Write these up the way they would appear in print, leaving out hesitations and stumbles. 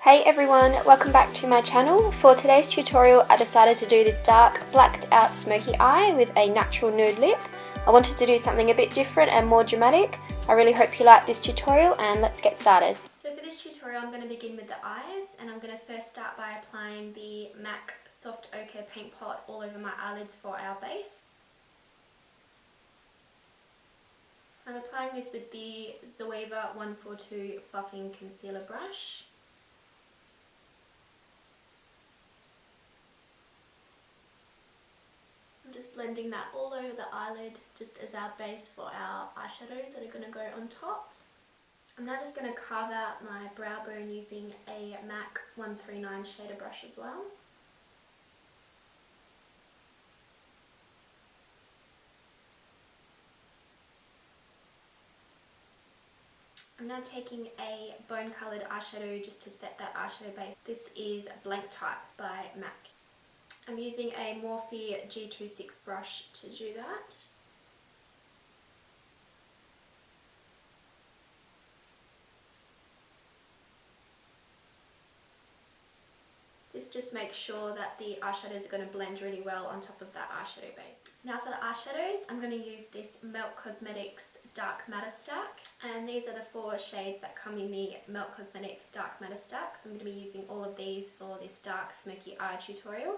Hey everyone, welcome back to my channel. For today's tutorial I decided to do this dark blacked out smoky eye with a natural nude lip. I wanted to do something a bit different and more dramatic. I really hope you like this tutorial and let's get started. So for this tutorial I'm going to begin with the eyes, and I'm going to first start by applying the MAC Soft Ochre Paintpot all over my eyelids for our base. I'm applying this with the Zoeva 142 Buffing Concealer Brush. Just blending that all over the eyelid just as our base for our eyeshadows that are going to go on top. I'm now just going to carve out my brow bone using a MAC 139 shader brush as well. I'm now taking a bone coloured eyeshadow just to set that eyeshadow base. This is Blanc by MAC. I'm using a Morphe G26 brush to do that. This just makes sure that the eyeshadows are going to blend really well on top of that eyeshadow base. Now for the eyeshadows, I'm going to use this Melt Cosmetics Dark Matter Stack, and these are the 4 shades that come in the Melt Cosmetic Dark Matter Stack. So I'm going to be using all of these for this dark smoky eye tutorial.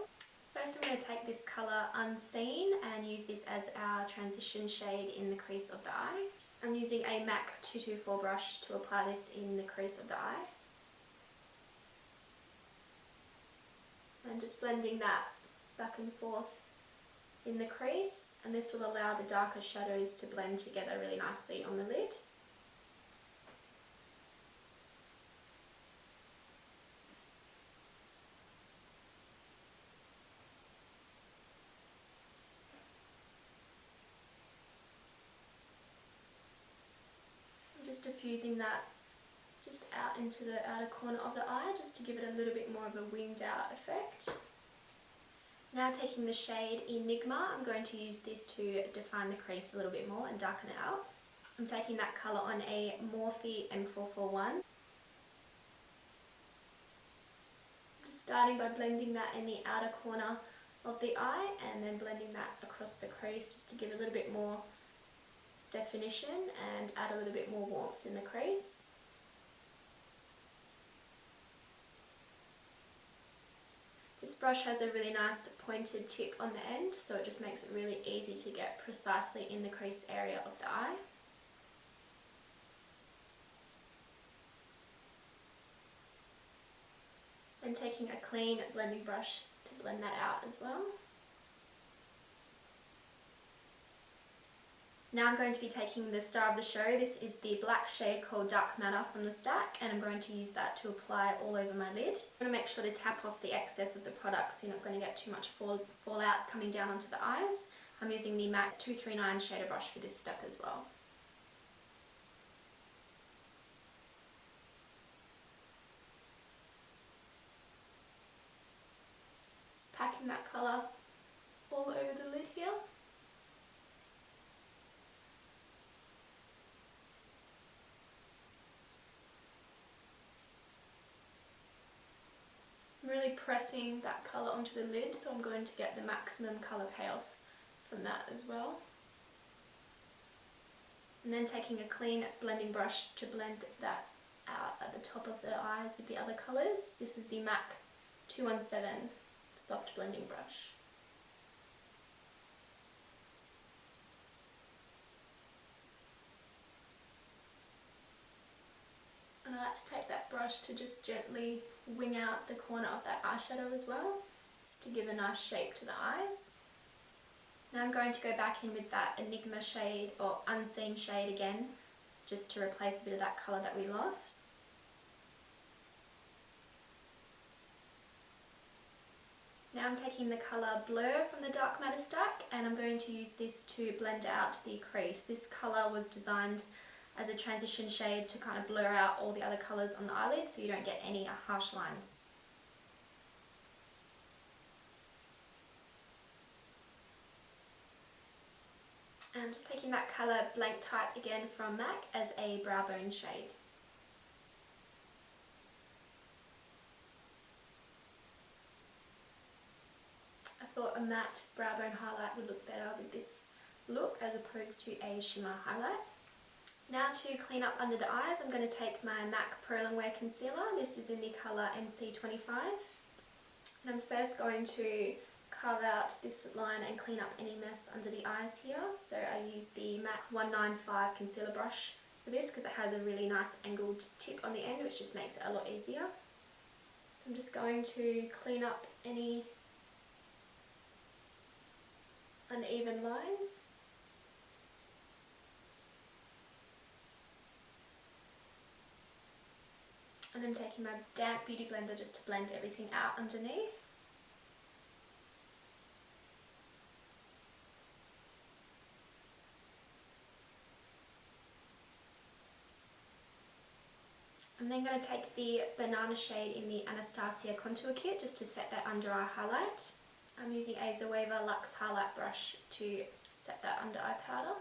First I'm going to take this colour Unseen and use this as our transition shade in the crease of the eye. I'm using a MAC 224 brush to apply this in the crease of the eye. And just blending that back and forth in the crease, and this will allow the darker shadows to blend together really nicely on the lid. Just diffusing that just out into the outer corner of the eye just to give it a little bit more of a winged out effect. Now taking the shade Enigma, I'm going to use this to define the crease a little bit more and darken it out. I'm taking that colour on a Morphe M441. Just starting by blending that in the outer corner of the eye and then blending that across the crease just to give a little bit more definition and add a little bit more warmth in the crease. This brush has a really nice pointed tip on the end, so it just makes it really easy to get precisely in the crease area of the eye. And taking a clean blending brush to blend that out as well. Now I'm going to be taking the star of the show. This is the black shade called Dark Matter from the stack, and I'm going to use that to apply all over my lid. I'm going to make sure to tap off the excess of the product so you're not going to get too much fallout coming down onto the eyes. I'm using the MAC 239 shader brush for this step as well. Just packing that colour all over the lid here. I'm really pressing that colour onto the lid, so I'm going to get the maximum colour payoff from that as well. And then taking a clean blending brush to blend that out at the top of the eyes with the other colours. This is the MAC 217 soft blending brush. And I like to take that brush to just gently wing out the corner of that eyeshadow as well, just to give a nice shape to the eyes. Now I'm going to go back in with that Enigma shade or Unseen shade again, just to replace a bit of that colour that we lost. Now I'm taking the colour Blur from the Dark Matter Stack, and I'm going to use this to blend out the crease. This colour was designed as a transition shade to kind of blur out all the other colours on the eyelid so you don't get any harsh lines. And I'm just taking that colour Blanc again from MAC as a brow bone shade. thought a matte brow bone highlight would look better with this look as opposed to a shimmer highlight. Now to clean up under the eyes, I'm going to take my MAC Prolongwear concealer. This is in the colour NC25. And I'm first going to carve out this line and clean up any mess under the eyes here. So I use the MAC 195 concealer brush for this because it has a really nice angled tip on the end, which just makes it a lot easier. So I'm just going to clean up any uneven lines. And I'm taking my damp beauty blender just to blend everything out underneath. I'm then going to take the banana shade in the Anastasia contour kit just to set that under eye highlight. I'm using a Zoeva Luxe highlight brush to set that under eye powder.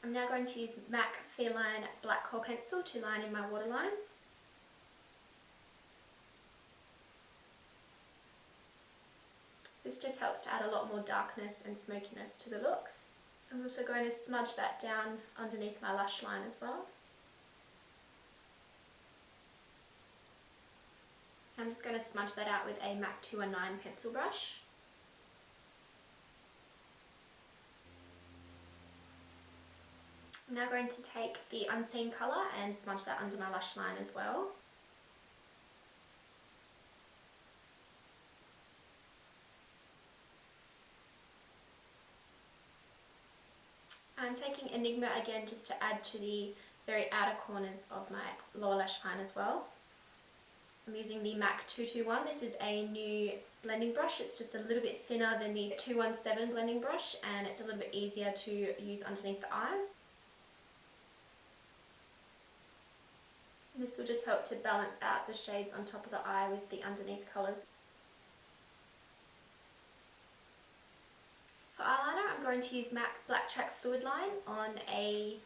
I'm now going to use MAC Feline Black Kohl pencil to line in my waterline. This just helps to add a lot more darkness and smokiness to the look. I'm also going to smudge that down underneath my lash line as well. I'm just going to smudge that out with a MAC 219 pencil brush. I'm now going to take the unseen colour and smudge that under my lash line as well. I'm taking Enigma again just to add to the very outer corners of my lower lash line as well. I'm using the MAC 221. This is a new blending brush. It's just a little bit thinner than the 217 blending brush and it's a little bit easier to use underneath the eyes. This will just help to balance out the shades on top of the eye with the underneath colours. For eyeliner, I'm going to use MAC Blacktrack Fluidline on a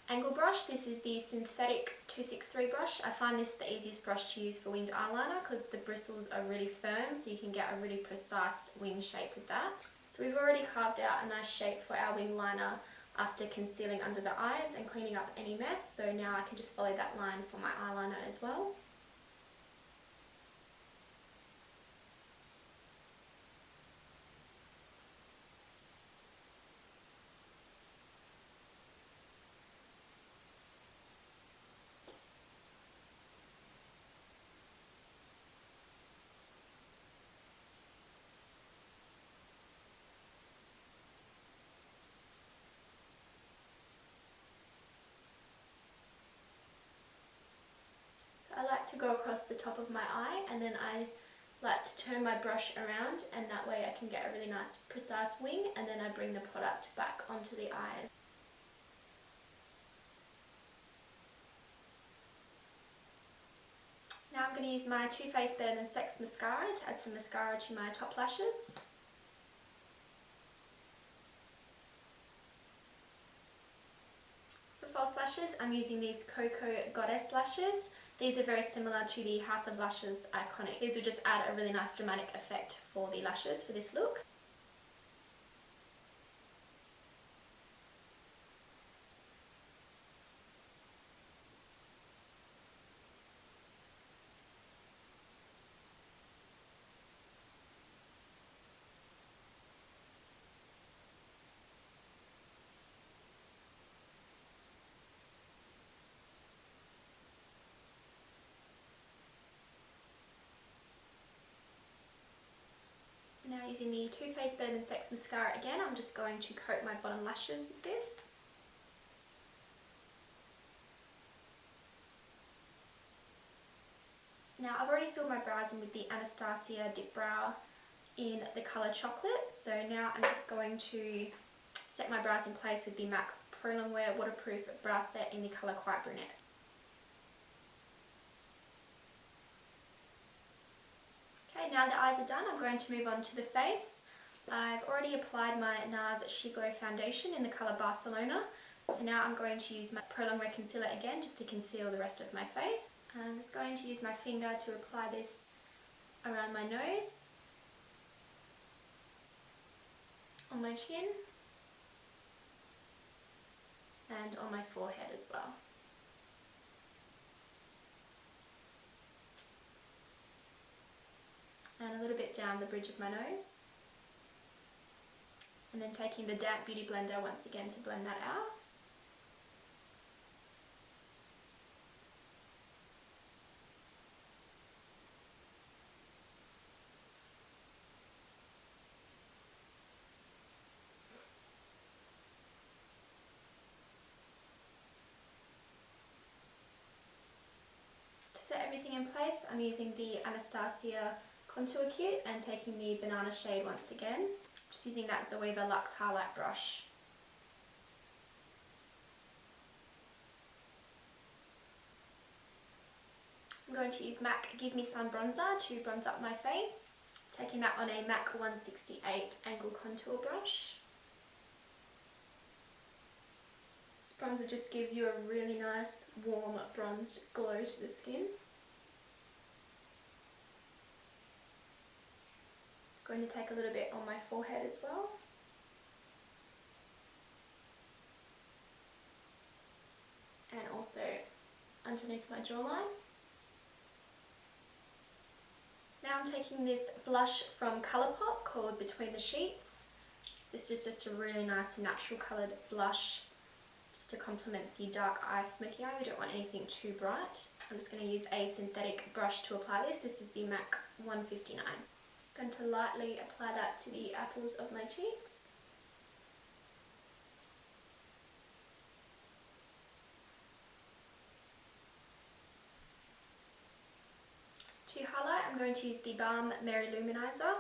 angle brush. This is the synthetic 263 brush. I find this the easiest brush to use for winged eyeliner because the bristles are really firm, so you can get a really precise wing shape with that. So we've already carved out a nice shape for our wing liner after concealing under the eyes and cleaning up any mess, so now I can just follow that line for my eyeliner as well. I like to go across the top of my eye and then I like to turn my brush around and that way I can get a really nice precise wing and then I bring the product back onto the eyes. Now I'm going to use my Too Faced Better Than Sex mascara to add some mascara to my top lashes. For false lashes, I'm using these Koko Goddess lashes. These are very similar to the House of Lashes Iconic. These will just add a really nice dramatic effect for the lashes for this look. Now using the Too Faced Better Than Sex mascara again, I'm just going to coat my bottom lashes with this. Now I've already filled my brows in with the Anastasia Dipbrow in the colour Chocolate, so now I'm just going to set my brows in place with the MAC Prolongwear Waterproof Brow Set in the colour Quite Brunette. Now the eyes are done, I'm going to move on to the face. I've already applied my NARS She Glow foundation in the colour Barcelona. So now I'm going to use my Prolongwear concealer again just to conceal the rest of my face. I'm just going to use my finger to apply this around my nose, on my chin, and on my forehead as well. And a little bit down the bridge of my nose. And then taking the damp beauty blender once again to blend that out. To set everything in place, I'm using the Anastasia contour kit and taking the banana shade once again. Just using that Zoeva Luxe highlight brush. I'm going to use MAC Give Me Sun Bronzer to bronze up my face. Taking that on a MAC 168 angle contour brush. This bronzer just gives you a really nice, warm, bronzed glow to the skin. Going to take a little bit on my forehead as well. And also underneath my jawline. Now I'm taking this blush from Colourpop called Between the Sheets. This is just a really nice natural coloured blush just to complement the dark eye smoky eye. We don't want anything too bright. I'm just going to use a synthetic brush to apply this. This is the MAC 159. Going to lightly apply that to the apples of my cheeks. To highlight, I'm going to use the Balm Merry Loumanizer.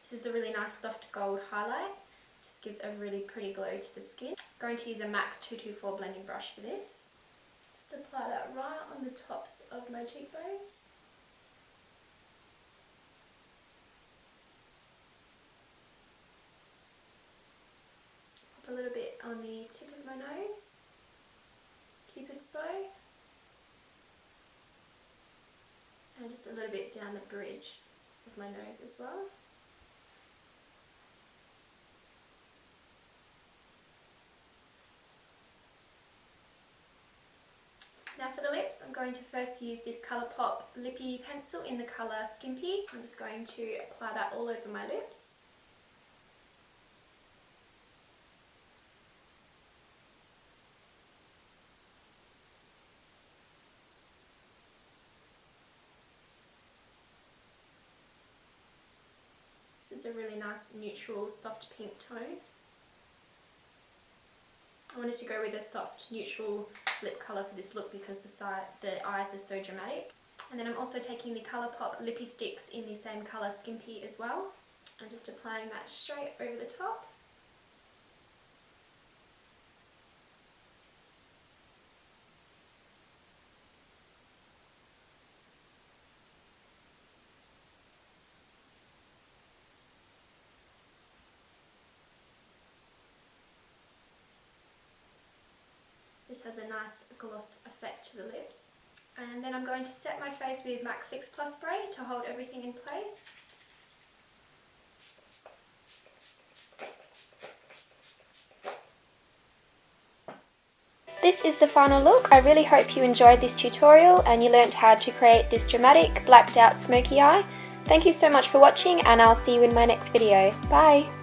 This is a really nice soft gold highlight. Just gives a really pretty glow to the skin. I'm going to use a MAC 224 blending brush for this. Just apply that right on the tops of my cheekbones. A little bit on the tip of my nose, Cupid's bow, and just a little bit down the bridge of my nose as well. Now for the lips, I'm going to first use this Colourpop Lippie pencil in the colour Skimpy. I'm just going to apply that all over my lips. It's a really nice neutral soft pink tone. I wanted to go with a soft neutral lip colour for this look because the eyes are so dramatic. And then I'm also taking the Colourpop Lippie sticks in the same colour Skimpy as well. I'm just applying that straight over the top. This has a nice gloss effect to the lips. And then I'm going to set my face with MAC Fix Plus spray to hold everything in place. This is the final look. I really hope you enjoyed this tutorial and you learnt how to create this dramatic blacked out smoky eye. Thank you so much for watching and I'll see you in my next video. Bye!